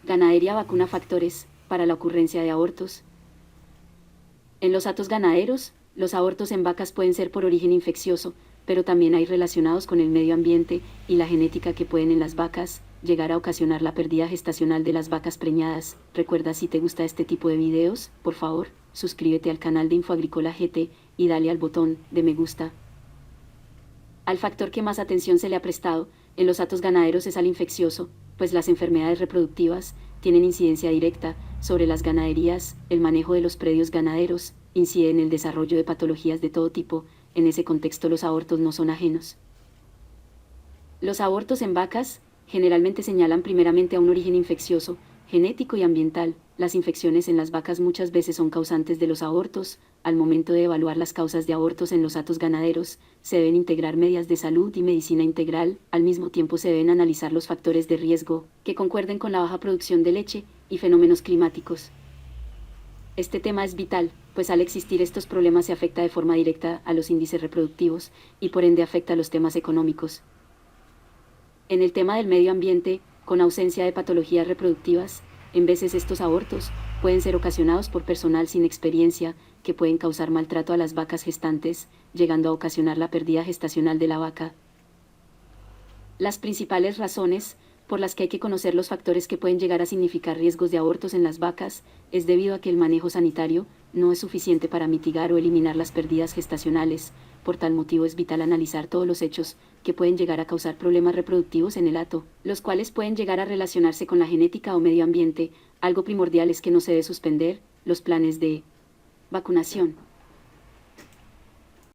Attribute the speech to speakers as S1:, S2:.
S1: Ganadería vacuna factores para la ocurrencia de abortos. En los hatos ganaderos, los abortos en vacas pueden ser por origen infeccioso, pero también hay relacionados con el medio ambiente y la genética que pueden en las vacas llegar a ocasionar la pérdida gestacional de las vacas preñadas. Recuerda, si te gusta este tipo de videos, por favor, suscríbete al canal de Infoagrícola GT y dale al botón de me gusta. Al factor que más atención se le ha prestado en los hatos ganaderos es al infeccioso, pues las enfermedades reproductivas tienen incidencia directa sobre las ganaderías. El manejo de los predios ganaderos incide en el desarrollo de patologías de todo tipo. En ese contexto, los abortos no son ajenos. Los abortos en vacas generalmente señalan primeramente a un origen infeccioso, genético y ambiental. Las infecciones en las vacas muchas veces son causantes de los abortos. Al momento de evaluar las causas de abortos en los hatos ganaderos, se deben integrar medidas de salud y medicina integral. Al mismo tiempo se deben analizar los factores de riesgo que concuerden con la baja producción de leche y fenómenos climáticos. Este tema es vital, pues al existir estos problemas se afecta de forma directa a los índices reproductivos y por ende afecta a los temas económicos. En el tema del medio ambiente, con ausencia de patologías reproductivas, en veces estos abortos pueden ser ocasionados por personal sin experiencia, que pueden causar maltrato a las vacas gestantes, llegando a ocasionar la pérdida gestacional de la vaca. Las principales razones por las que hay que conocer los factores que pueden llegar a significar riesgos de abortos en las vacas es debido a que el manejo sanitario no es suficiente para mitigar o eliminar las pérdidas gestacionales. Por tal motivo es vital analizar todos los hechos que pueden llegar a causar problemas reproductivos en el hato, los cuales pueden llegar a relacionarse con la genética o medio ambiente. Algo primordial es que no se debe suspender los planes de vacunación.